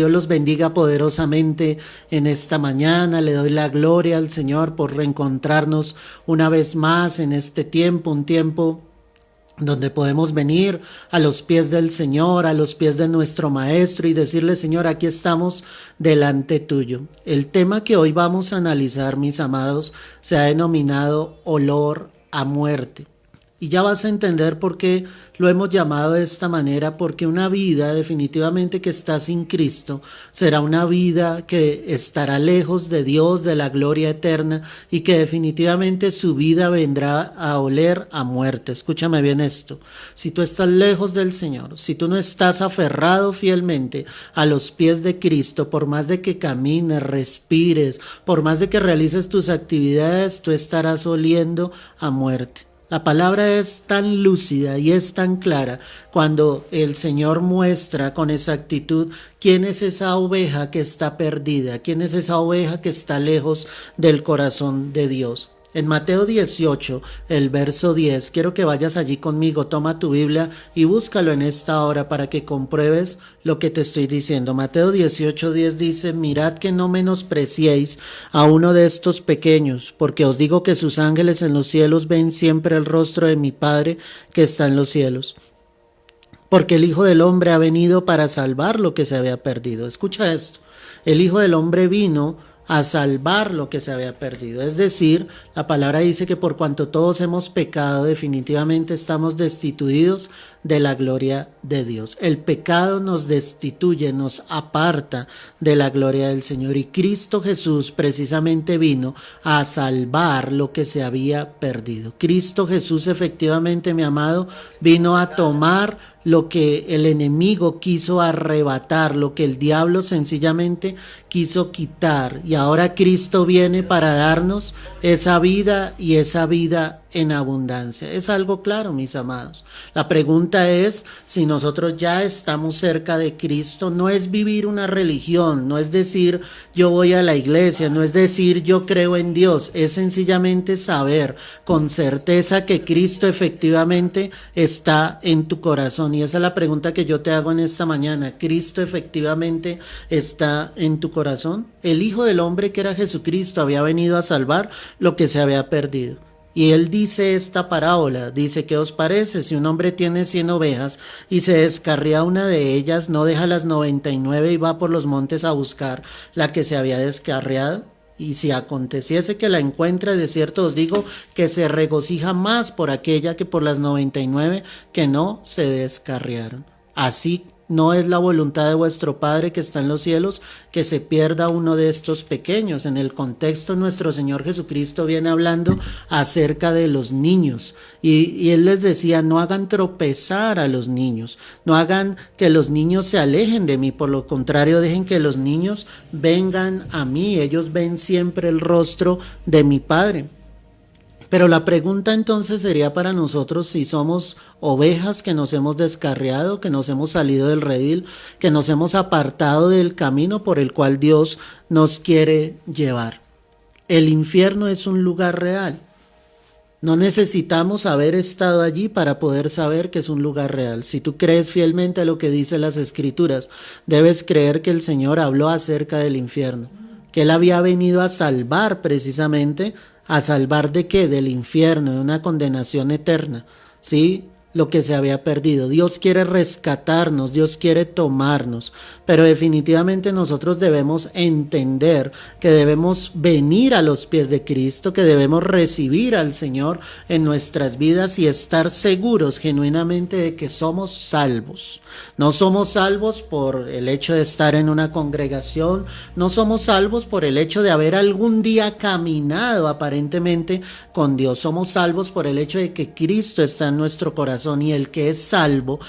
Dios los bendiga poderosamente en esta mañana. Le doy la gloria al Señor por reencontrarnos una vez más en este tiempo, un tiempo donde podemos venir a los pies del Señor, a los pies de nuestro Maestro y decirle: Señor, aquí estamos delante tuyo. El tema que hoy vamos a analizar, mis amados, se ha denominado olor a muerte. Y ya vas a entender por qué lo hemos llamado de esta manera, porque una vida definitivamente que está sin Cristo será una vida que estará lejos de Dios, de la gloria eterna, y que definitivamente su vida vendrá a oler a muerte. Escúchame bien esto: si tú estás lejos del Señor, si tú no estás aferrado fielmente a los pies de Cristo, por más de que camines, respires, por más de que realices tus actividades, tú estarás oliendo a muerte. La palabra es tan lúcida y es tan clara cuando el Señor muestra con exactitud quién es esa oveja que está perdida, quién es esa oveja que está lejos del corazón de Dios. En Mateo 18, el verso 10, quiero que vayas allí conmigo, toma tu Biblia y búscalo en esta hora para que compruebes lo que te estoy diciendo. Mateo 18, 10 dice: mirad que no menospreciéis a uno de estos pequeños, porque os digo que sus ángeles en los cielos ven siempre el rostro de mi Padre que está en los cielos. Porque el Hijo del Hombre ha venido para salvar lo que se había perdido. Escucha esto: el Hijo del Hombre vino a salvar lo que se había perdido. Es decir, la palabra dice que por cuanto todos hemos pecado, definitivamente estamos destituidos de la gloria de Dios. El pecado nos destituye, nos aparta de la gloria del Señor. Y Cristo Jesús precisamente vino a salvar lo que se había perdido. Cristo Jesús efectivamente, mi amado, vino a tomar lo que el enemigo quiso arrebatar, lo que el diablo sencillamente quiso quitar. Y ahora Cristo viene para darnos esa vida y esa vida en abundancia. Es algo claro, mis amados. La pregunta es si nosotros ya estamos cerca de Cristo. No es vivir una religión, no es decir yo voy a la iglesia, no es decir yo creo en Dios, es sencillamente saber con certeza que Cristo efectivamente está en tu corazón. Y esa es la pregunta que yo te hago en esta mañana: ¿Cristo efectivamente está en tu corazón? El Hijo del Hombre, que era Jesucristo, había venido a salvar lo que se había perdido. Y él dice esta parábola, dice: ¿qué os parece? Si un hombre tiene 100 ovejas y se descarría una de ellas, ¿no deja las 99 y va por los montes a buscar la que se había descarriado? Y si aconteciese que la encuentra, de cierto os digo que se regocija más por aquella que por las 99 que no se descarriaron. Así no es la voluntad de vuestro Padre que está en los cielos que se pierda uno de estos pequeños. En el contexto, nuestro Señor Jesucristo viene hablando acerca de los niños. Y Él les decía: no hagan tropezar a los niños, no hagan que los niños se alejen de mí. Por lo contrario, dejen que los niños vengan a mí. Ellos ven siempre el rostro de mi Padre. Pero la pregunta entonces sería para nosotros: si somos ovejas que nos hemos descarriado, que nos hemos salido del redil, que nos hemos apartado del camino por el cual Dios nos quiere llevar. El infierno es un lugar real. No necesitamos haber estado allí para poder saber que es un lugar real. Si tú crees fielmente a lo que dicen las Escrituras, debes creer que el Señor habló acerca del infierno, que Él había venido a salvar precisamente. ¿A salvar de qué? Del infierno, de una condenación eterna, ¿sí? Lo que se había perdido. Dios quiere rescatarnos, Dios quiere tomarnos, pero definitivamente nosotros debemos entender que debemos venir a los pies de Cristo, que debemos recibir al Señor en nuestras vidas y estar seguros genuinamente de que somos salvos. No somos salvos por el hecho de estar en una congregación, no somos salvos por el hecho de haber algún día caminado aparentemente con Dios. Somos salvos por el hecho de que Cristo está en nuestro corazón, y el que es salvo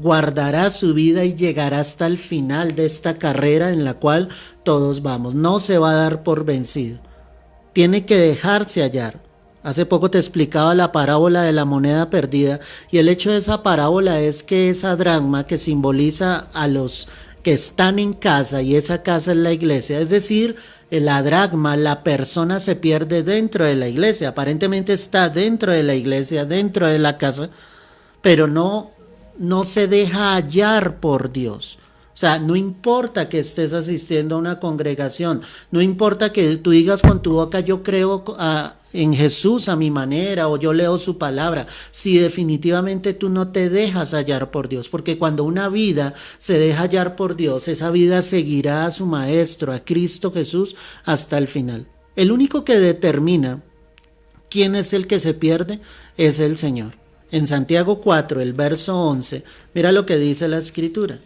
guardará su vida y llegará hasta el final de esta carrera en la cual todos vamos. No se va a dar por vencido. Tiene que dejarse hallar. Hace poco te explicaba la parábola de la moneda perdida, y el hecho de esa parábola es que esa dracma que simboliza a los que están en casa, y esa casa es la iglesia, es decir, la dracma, la persona se pierde dentro de la iglesia, aparentemente está dentro de la iglesia, dentro de la casa, pero no se deja hallar por Dios. O sea, no importa que estés asistiendo a una congregación, no importa que tú digas con tu boca, yo creo en Jesús a mi manera, o yo leo su palabra, si definitivamente tú no te dejas hallar por Dios, porque cuando una vida se deja hallar por Dios, esa vida seguirá a su Maestro, a Cristo Jesús, hasta el final. El único que determina quién es el que se pierde es el Señor. En Santiago 4, el verso 11, mira lo que dice la Escritura.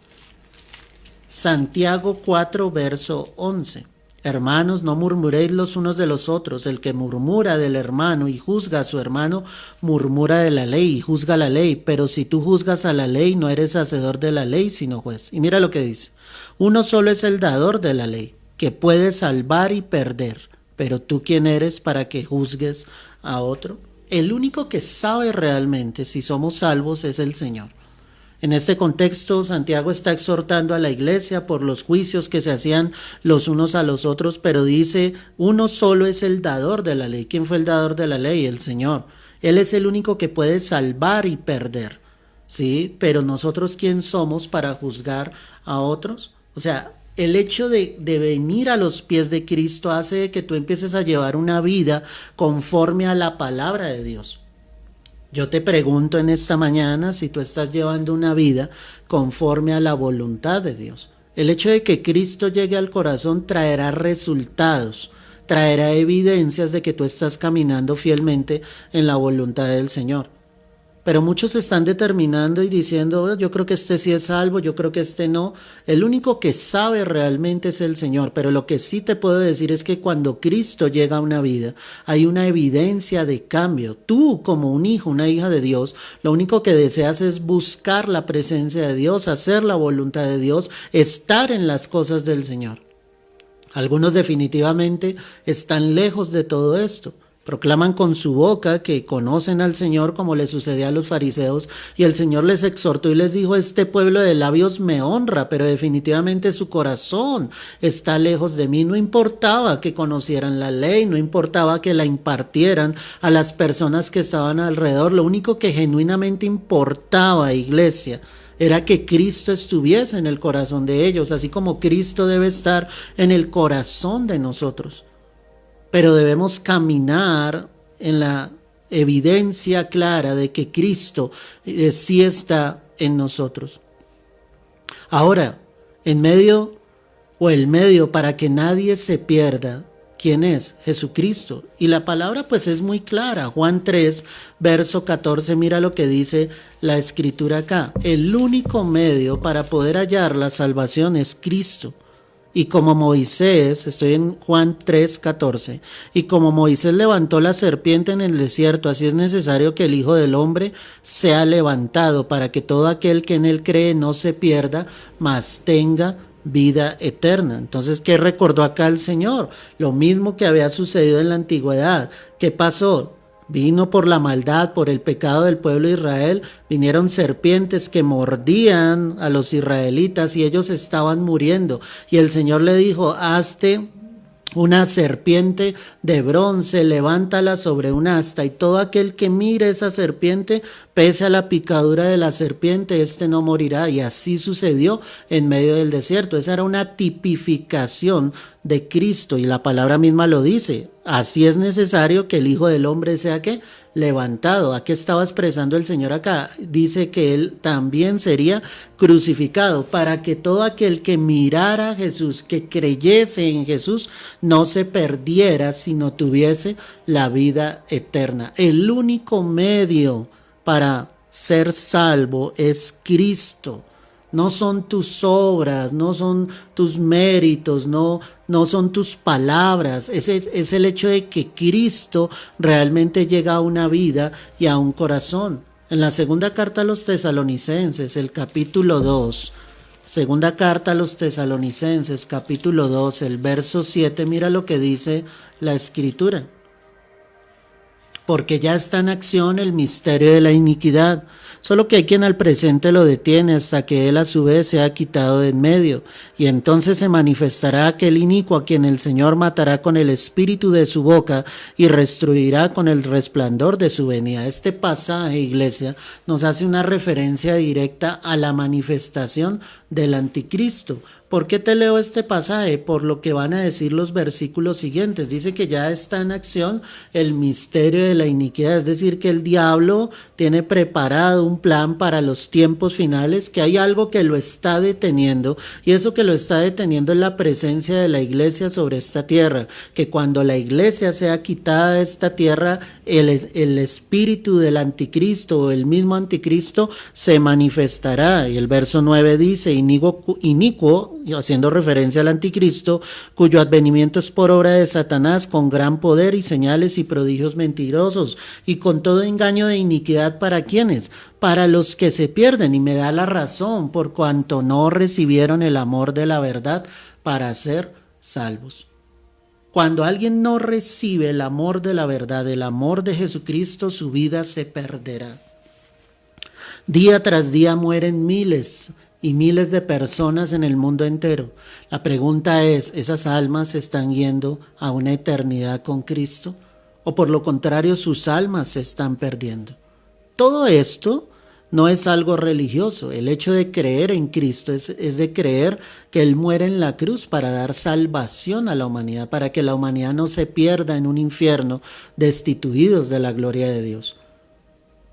Santiago 4, verso 11. Hermanos, no murmuréis los unos de los otros. El que murmura del hermano y juzga a su hermano, murmura de la ley y juzga la ley. Pero si tú juzgas a la ley, no eres hacedor de la ley, sino juez. Y mira lo que dice. Uno solo es el dador de la ley, que puede salvar y perder. Pero tú, ¿quién eres para que juzgues a otro? El único que sabe realmente si somos salvos es el Señor. En este contexto, Santiago está exhortando a la iglesia por los juicios que se hacían los unos a los otros, pero dice, uno solo es el dador de la ley. ¿Quién fue el dador de la ley? El Señor. Él es el único que puede salvar y perder, ¿sí? Pero nosotros, ¿quién somos para juzgar a otros? O sea, el hecho de venir a los pies de Cristo hace que tú empieces a llevar una vida conforme a la palabra de Dios. Yo te pregunto en esta mañana si tú estás llevando una vida conforme a la voluntad de Dios. El hecho de que Cristo llegue al corazón traerá resultados, traerá evidencias de que tú estás caminando fielmente en la voluntad del Señor. Pero muchos están determinando y diciendo, yo creo que este sí es salvo, yo creo que este no. El único que sabe realmente es el Señor. Pero lo que sí te puedo decir es que cuando Cristo llega a una vida, hay una evidencia de cambio. Tú, como un hijo, una hija de Dios, lo único que deseas es buscar la presencia de Dios, hacer la voluntad de Dios, estar en las cosas del Señor. Algunos definitivamente están lejos de todo esto. Proclaman con su boca que conocen al Señor, como le sucedía a los fariseos, y el Señor les exhortó y les dijo, este pueblo de labios me honra, pero definitivamente su corazón está lejos de mí. No importaba que conocieran la ley, no importaba que la impartieran a las personas que estaban alrededor, lo único que genuinamente importaba, iglesia, era que Cristo estuviese en el corazón de ellos, así como Cristo debe estar en el corazón de nosotros. Pero debemos caminar en la evidencia clara de que Cristo sí está en nosotros. Ahora, el medio para que nadie se pierda, ¿quién es? Jesucristo. Y la palabra pues es muy clara. Juan 3, verso 14, mira lo que dice la Escritura acá. El único medio para poder hallar la salvación es Cristo. Y como Moisés, estoy en Juan 3:14, y como Moisés levantó la serpiente en el desierto, así es necesario que el Hijo del Hombre sea levantado para que todo aquel que en él cree no se pierda, mas tenga vida eterna. Entonces, ¿qué recordó acá el Señor? Lo mismo que había sucedido en la antigüedad. ¿Qué pasó? Vino por la maldad, por el pecado del pueblo de Israel, vinieron serpientes que mordían a los israelitas y ellos estaban muriendo. Y el Señor le dijo, hazte una serpiente de bronce, levántala sobre un asta, y todo aquel que mire esa serpiente, pese a la picadura de la serpiente, éste no morirá. Y así sucedió en medio del desierto. Esa era una tipificación de Cristo, y la palabra misma lo dice. Así es necesario que el Hijo del Hombre sea ¿qué? Levantado. ¿A qué estaba expresando el Señor acá? Dice que Él también sería crucificado, para que todo aquel que mirara a Jesús, que creyese en Jesús, no se perdiera, sino tuviese la vida eterna. El único medio para ser salvo es Cristo. No son tus obras, no son tus méritos, no son tus palabras. Es el hecho de que Cristo realmente llega a una vida y a un corazón. En la segunda carta a los Tesalonicenses, el capítulo 2, segunda carta a los Tesalonicenses, capítulo 2, el verso 7, mira lo que dice la Escritura. Porque ya está en acción el misterio de la iniquidad, solo que hay quien al presente lo detiene hasta que él a su vez sea quitado de en medio, y entonces se manifestará aquel inicuo a quien el Señor matará con el espíritu de su boca y destruirá con el resplandor de su venida. Este pasaje, iglesia, nos hace una referencia directa a la manifestación del anticristo. ¿Por qué te leo este pasaje? Por lo que van a decir los versículos siguientes. Dice que ya está en acción el misterio de la iniquidad, es decir, que el diablo tiene preparado un plan para los tiempos finales, que hay algo que lo está deteniendo, y eso que lo está deteniendo es la presencia de la iglesia sobre esta tierra, que cuando la iglesia sea quitada de esta tierra, el espíritu del anticristo o el mismo anticristo se manifestará. Y el verso 9 dice, inicuo, haciendo referencia al anticristo, cuyo advenimiento es por obra de Satanás, con gran poder y señales y prodigios mentirosos, y con todo engaño de iniquidad. ¿Para quiénes? Para los que se pierden, y me da la razón, por cuanto no recibieron el amor de la verdad para ser salvos. Cuando alguien no recibe el amor de la verdad, el amor de Jesucristo, su vida se perderá. Día tras día mueren miles y miles de personas en el mundo entero. La pregunta es, ¿esas almas se están yendo a una eternidad con Cristo? ¿O por lo contrario sus almas se están perdiendo? Todo esto no es algo religioso. El hecho de creer en Cristo es de creer que Él muere en la cruz para dar salvación a la humanidad, para que la humanidad no se pierda en un infierno destituidos de la gloria de Dios.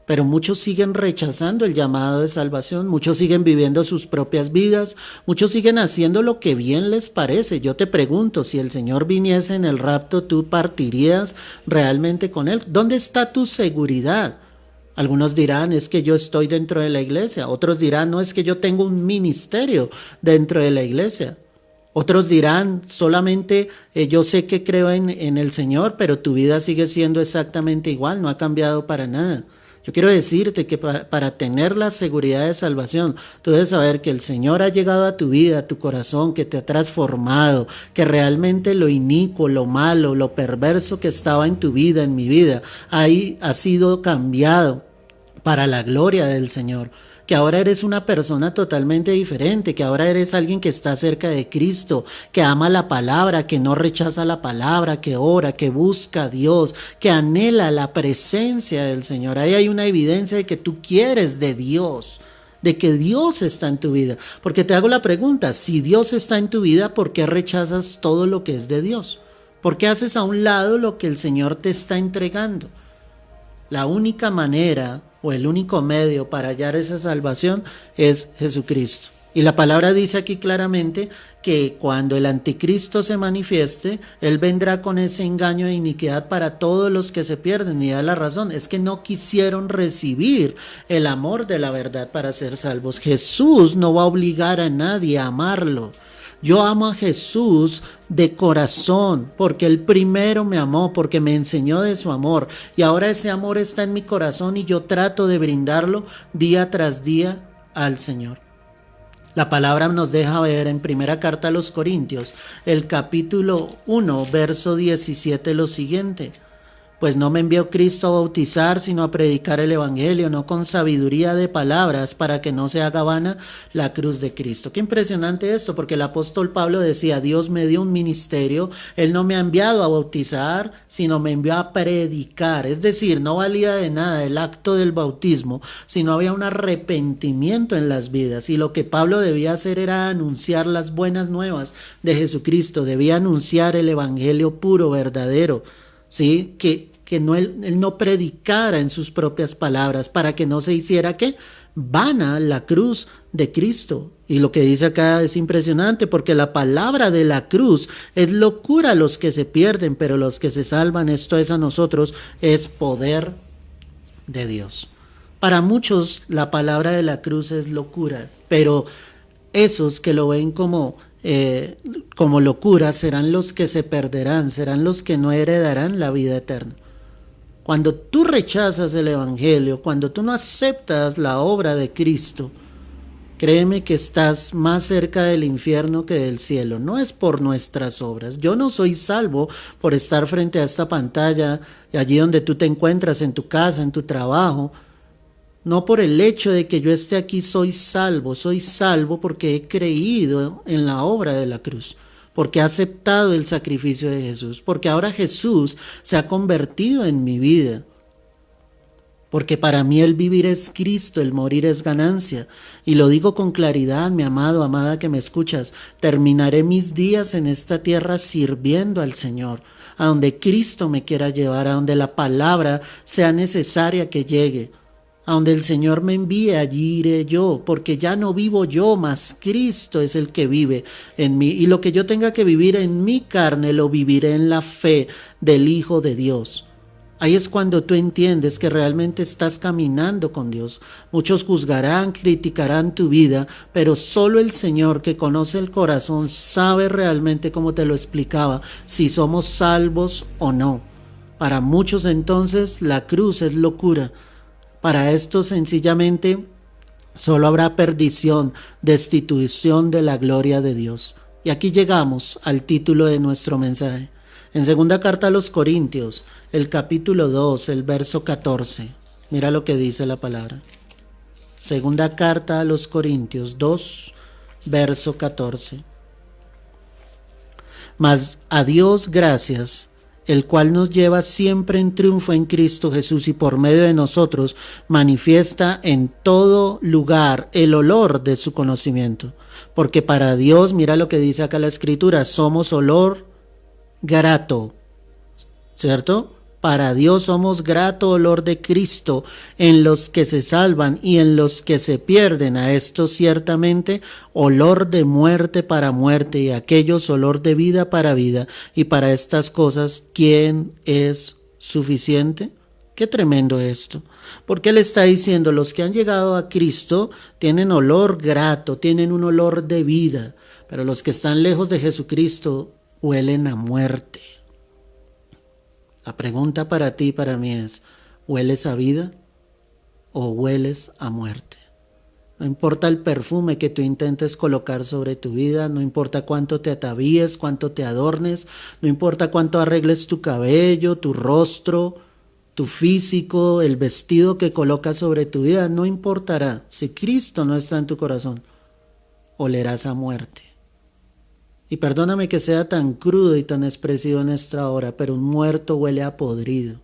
Pero muchos siguen rechazando el llamado de salvación, muchos siguen viviendo sus propias vidas, muchos siguen haciendo lo que bien les parece. Yo te pregunto, si el Señor viniese en el rapto, ¿tú partirías realmente con Él? ¿Dónde está tu seguridad? Algunos dirán, es que yo estoy dentro de la iglesia. Otros dirán, no, es que yo tengo un ministerio dentro de la iglesia. Otros dirán, solamente yo sé que creo en el Señor, pero tu vida sigue siendo exactamente igual, no ha cambiado para nada. Yo quiero decirte que para tener la seguridad de salvación, tú debes saber que el Señor ha llegado a tu vida, a tu corazón, que te ha transformado, que realmente lo inicuo, lo malo, lo perverso que estaba en tu vida, en mi vida, ahí ha sido cambiado para la gloria del Señor. Que ahora eres una persona totalmente diferente, que ahora eres alguien que está cerca de Cristo, que ama la palabra, que no rechaza la palabra, que ora, que busca a Dios, que anhela la presencia del Señor. Ahí hay una evidencia de que tú quieres de Dios, de que Dios está en tu vida. Porque te hago la pregunta, si Dios está en tu vida, ¿por qué rechazas todo lo que es de Dios? ¿Por qué haces a un lado lo que el Señor te está entregando? La única manera o el único medio para hallar esa salvación es Jesucristo. Y la palabra dice aquí claramente que cuando el anticristo se manifieste, Él vendrá con ese engaño de iniquidad para todos los que se pierden. Y da la razón, es que no quisieron recibir el amor de la verdad para ser salvos. Jesús no va a obligar a nadie a amarlo. Yo amo a Jesús de corazón, porque Él primero me amó, porque me enseñó de su amor, y ahora ese amor está en mi corazón y yo trato de brindarlo día tras día al Señor. La palabra nos deja ver en primera carta a los Corintios, el capítulo 1, verso 17, lo siguiente. Pues no me envió Cristo a bautizar, sino a predicar el evangelio, no con sabiduría de palabras, para que no se haga vana la cruz de Cristo. Qué impresionante esto, porque el apóstol Pablo decía, Dios me dio un ministerio, Él no me ha enviado a bautizar, sino me envió a predicar. Es decir, no valía de nada el acto del bautismo, sino había un arrepentimiento en las vidas. Y lo que Pablo debía hacer era anunciar las buenas nuevas de Jesucristo, debía anunciar el evangelio puro, verdadero. ¿Sí? Que no, él no predicara en sus propias palabras para que no se hiciera ¿qué? Vana la cruz de Cristo. Y lo que dice acá es impresionante, porque la palabra de la cruz es locura a los que se pierden, pero los que se salvan, esto es a nosotros, es poder de Dios. Para muchos la palabra de la cruz es locura, pero esos que lo ven como locura serán los que se perderán, serán los que no heredarán la vida eterna. Cuando tú rechazas el evangelio, cuando tú no aceptas la obra de Cristo, créeme que estás más cerca del infierno que del cielo. No es por nuestras obras. Yo no soy salvo por estar frente a esta pantalla, allí donde tú te encuentras, en tu casa, en tu trabajo. No por el hecho de que yo esté aquí soy salvo porque he creído en la obra de la cruz, porque he aceptado el sacrificio de Jesús, porque ahora Jesús se ha convertido en mi vida, porque para mí el vivir es Cristo, el morir es ganancia. Y lo digo con claridad, mi amado, amada que me escuchas, terminaré mis días en esta tierra sirviendo al Señor, a donde Cristo me quiera llevar, a donde la palabra sea necesaria que llegue. A donde el Señor me envíe, allí iré yo, porque ya no vivo yo, mas Cristo es el que vive en mí. Y lo que yo tenga que vivir en mi carne, lo viviré en la fe del Hijo de Dios. Ahí es cuando tú entiendes que realmente estás caminando con Dios. Muchos juzgarán, criticarán tu vida, pero solo el Señor que conoce el corazón sabe realmente, como te lo explicaba, si somos salvos o no. Para muchos entonces la cruz es locura. Para esto sencillamente solo habrá perdición, destitución de la gloria de Dios. Y aquí llegamos al título de nuestro mensaje. En segunda carta a los Corintios, el capítulo 2, el verso 14. Mira lo que dice la palabra. Segunda carta a los Corintios 2, verso 14. Mas a Dios gracias, el cual nos lleva siempre en triunfo en Cristo Jesús y por medio de nosotros manifiesta en todo lugar el olor de su conocimiento. Porque para Dios, mira lo que dice acá la Escritura, somos olor grato, ¿cierto? Para Dios somos grato olor de Cristo en los que se salvan y en los que se pierden. A estos ciertamente olor de muerte para muerte y a aquellos olor de vida para vida. Y para estas cosas, ¿quién es suficiente? Qué tremendo esto. Porque Él está diciendo, los que han llegado a Cristo tienen olor grato, tienen un olor de vida. Pero los que están lejos de Jesucristo huelen a muerte. La pregunta para ti y para mí es, ¿hueles a vida o hueles a muerte? No importa el perfume que tú intentes colocar sobre tu vida, no importa cuánto te atavíes, cuánto te adornes, no importa cuánto arregles tu cabello, tu rostro, tu físico, el vestido que colocas sobre tu vida, no importará. Si Cristo no está en tu corazón, olerás a muerte. Y perdóname que sea tan crudo y tan expresivo en esta hora, pero un muerto huele a podrido.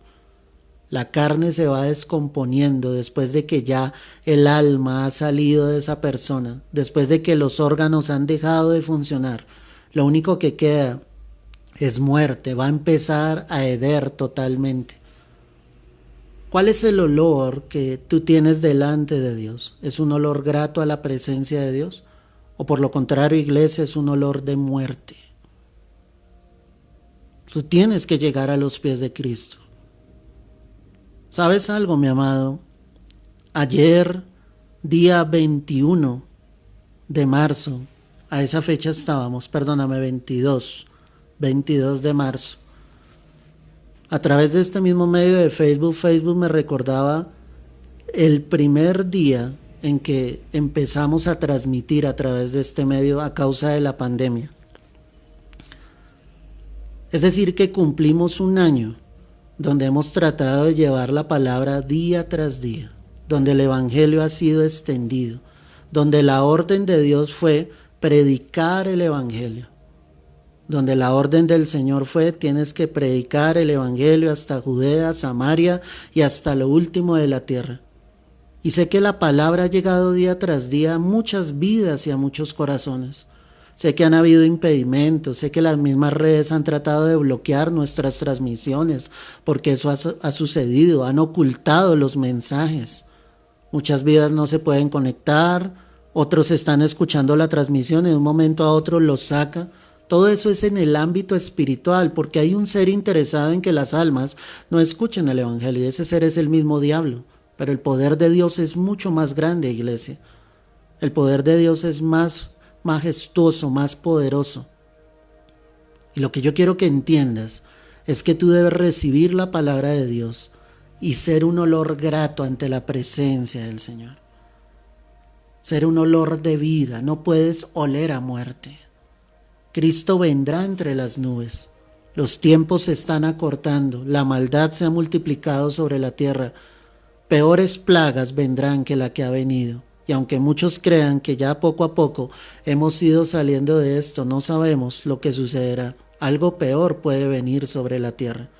La carne se va descomponiendo después de que ya el alma ha salido de esa persona, después de que los órganos han dejado de funcionar. Lo único que queda es muerte, va a empezar a heder totalmente. ¿Cuál es el olor que tú tienes delante de Dios? ¿Es un olor grato a la presencia de Dios? O por lo contrario, iglesia, es un olor de muerte. Tú tienes que llegar a los pies de Cristo. ¿Sabes algo, mi amado? Ayer, día 21 de marzo, a esa fecha estábamos, 22 de marzo. A través de este mismo medio de Facebook me recordaba el primer día en que empezamos a transmitir a través de este medio a causa de la pandemia. Es decir, que cumplimos un año donde hemos tratado de llevar la palabra día tras día, donde el evangelio ha sido extendido, donde la orden de Dios fue predicar el evangelio, donde la orden del Señor fue tienes que predicar el evangelio hasta Judea, Samaria y hasta lo último de la tierra. Y sé que la palabra ha llegado día tras día a muchas vidas y a muchos corazones. Sé que han habido impedimentos, sé que las mismas redes han tratado de bloquear nuestras transmisiones, porque eso ha sucedido, han ocultado los mensajes. Muchas vidas no se pueden conectar, otros están escuchando la transmisión y de un momento a otro los saca. Todo eso es en el ámbito espiritual, porque hay un ser interesado en que las almas no escuchen el evangelio, y ese ser es el mismo diablo. Pero el poder de Dios es mucho más grande, iglesia. El poder de Dios es más majestuoso, más poderoso. Y lo que yo quiero que entiendas es que tú debes recibir la palabra de Dios y ser un olor grato ante la presencia del Señor. Ser un olor de vida, no puedes oler a muerte. Cristo vendrá entre las nubes. Los tiempos se están acortando, la maldad se ha multiplicado sobre la tierra. peores plagas vendrán que la que ha venido. Y aunque muchos crean que ya poco a poco hemos ido saliendo de esto, no sabemos lo que sucederá. Algo peor puede venir sobre la tierra.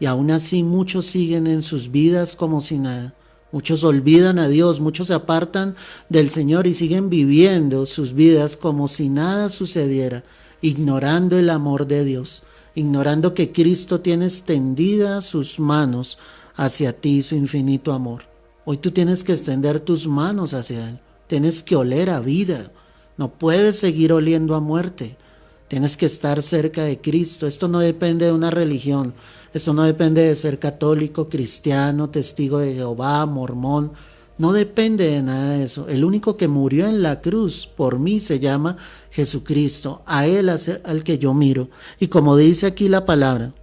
Y aún así muchos siguen en sus vidas como si nada. Muchos olvidan a Dios, muchos se apartan del Señor y siguen viviendo sus vidas como si nada sucediera, ignorando el amor de Dios, ignorando que Cristo tiene extendidas sus manos hacia ti, su infinito amor. Hoy tú tienes que extender tus manos hacia Él, tienes que oler a vida, no puedes seguir oliendo a muerte. Tienes que estar cerca de Cristo. Esto no depende de una religión. Esto no depende de ser católico, cristiano, testigo de Jehová, mormón. No depende de nada de eso. El único que murió en la cruz por mí se llama Jesucristo. A Él al que yo miro. Y como dice aquí la palabra,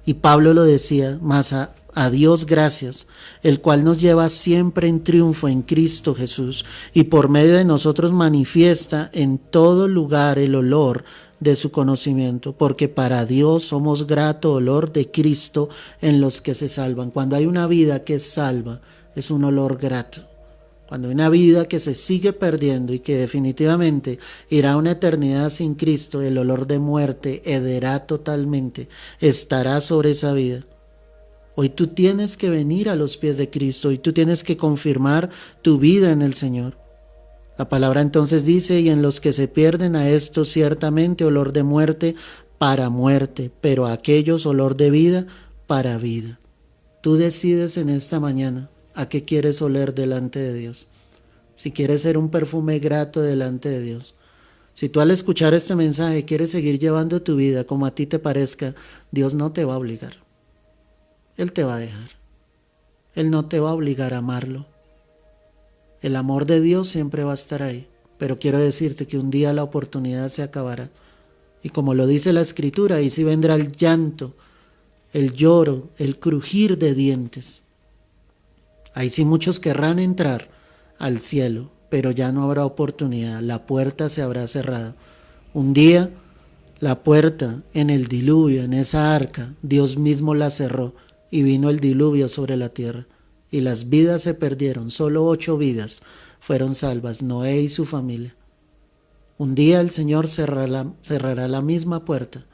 y Pablo lo decía, más a Dios gracias, el cual nos lleva siempre en triunfo en Cristo Jesús, y por medio de nosotros manifiesta en todo lugar el olor de su conocimiento, porque para Dios somos grato olor de Cristo en los que se salvan. Cuando hay una vida que es salva, es un olor grato. Cuando hay una vida que se sigue perdiendo y que definitivamente irá a una eternidad sin Cristo, el olor de muerte hederá totalmente, estará sobre esa vida. Hoy tú tienes que venir a los pies de Cristo, hoy tú tienes que confirmar tu vida en el Señor. La palabra entonces dice, y en los que se pierden a estos ciertamente olor de muerte para muerte, pero a aquellos olor de vida para vida. Tú decides en esta mañana a qué quieres oler delante de Dios. Si quieres ser un perfume grato delante de Dios. Si tú al escuchar este mensaje quieres seguir llevando tu vida como a ti te parezca, Dios no te va a obligar. Él te va a dejar. Él no te va a obligar a amarlo. El amor de Dios siempre va a estar ahí, pero quiero decirte que un día la oportunidad se acabará. Y como lo dice la Escritura, ahí sí vendrá el llanto, el lloro, el crujir de dientes. Ahí sí muchos querrán entrar al cielo, pero ya no habrá oportunidad, la puerta se habrá cerrado. Un día la puerta en el diluvio, en esa arca, Dios mismo la cerró y vino el diluvio sobre la tierra. Y las vidas se perdieron, solo 8 vidas fueron salvas, Noé y su familia. Un día el Señor cerrará la misma puerta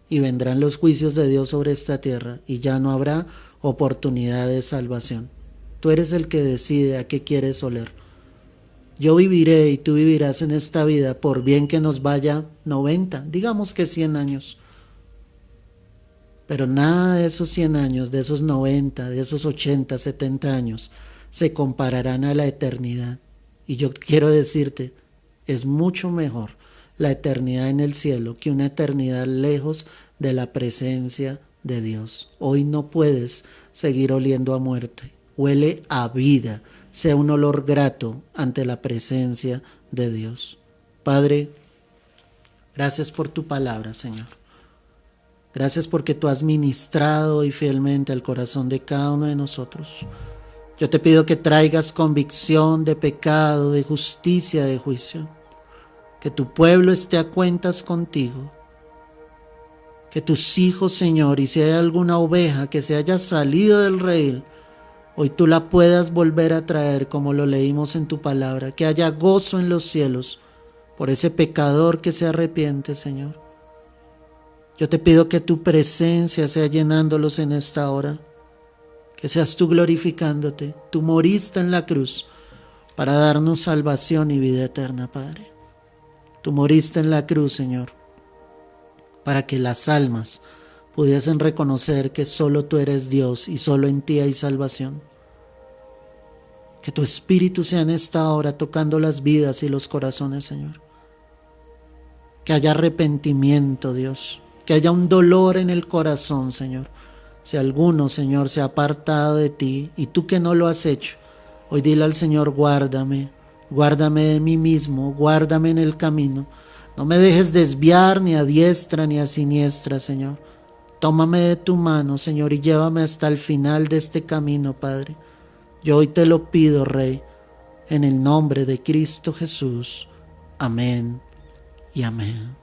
y vendrán los juicios de Dios sobre esta tierra y ya no habrá oportunidad de salvación. Tú eres el que decide a qué quieres oler. Yo viviré y tú vivirás en esta vida por bien que nos vaya 90, digamos que 100 años. Pero nada de esos 100 años, de esos 90, de esos 80, 70 años, se compararán a la eternidad. Y yo quiero decirte, es mucho mejor la eternidad en el cielo que una eternidad lejos de la presencia de Dios. Hoy no puedes seguir oliendo a muerte. Huele a vida, sea un olor grato ante la presencia de Dios. Padre, gracias por tu palabra, Señor. Gracias porque tú has ministrado y fielmente al corazón de cada uno de nosotros. Yo te pido que traigas convicción de pecado, de justicia, de juicio. Que tu pueblo esté a cuentas contigo. Que tus hijos, Señor, y si hay alguna oveja que se haya salido del redil, hoy tú la puedas volver a traer como lo leímos en tu palabra. Que haya gozo en los cielos por ese pecador que se arrepiente, Señor. Yo te pido que tu presencia sea llenándolos en esta hora, que seas tú glorificándote. Tú moriste en la cruz para darnos salvación y vida eterna, Padre. Tú moriste en la cruz, Señor, para que las almas pudiesen reconocer que solo tú eres Dios y solo en ti hay salvación. Que tu Espíritu sea en esta hora tocando las vidas y los corazones, Señor. Que haya arrepentimiento, Dios. Que haya un dolor en el corazón, Señor. Si alguno, Señor, se ha apartado de ti y tú que no lo has hecho, hoy dile al Señor, guárdame de mí mismo, guárdame en el camino. No me dejes desviar ni a diestra ni a siniestra, Señor. Tómame de tu mano, Señor, y llévame hasta el final de este camino, Padre. Yo hoy te lo pido, Rey, en el nombre de Cristo Jesús. Amén y amén.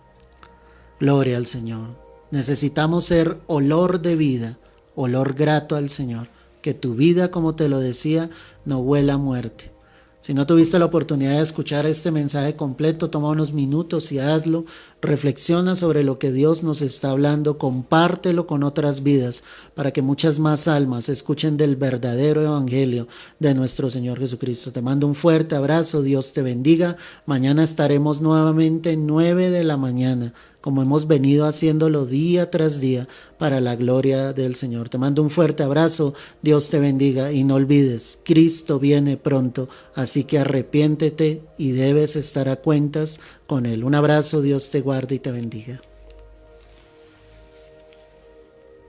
Gloria al Señor. Necesitamos ser olor de vida, olor grato al Señor. que tu vida, como te lo decía, no huela a muerte. Si no tuviste la oportunidad de escuchar este mensaje completo, toma unos minutos y hazlo. Reflexiona sobre lo que Dios nos está hablando, compártelo con otras vidas para que muchas más almas escuchen del verdadero evangelio de nuestro Señor Jesucristo. Te mando un fuerte abrazo, Dios te bendiga. Mañana estaremos nuevamente 9 de la mañana, como hemos venido haciéndolo día tras día para la gloria del Señor. Te mando un fuerte abrazo, Dios te bendiga y no olvides, Cristo viene pronto, así que arrepiéntete y debes estar a cuentas con Él. Un abrazo, Dios te guarde y te bendiga.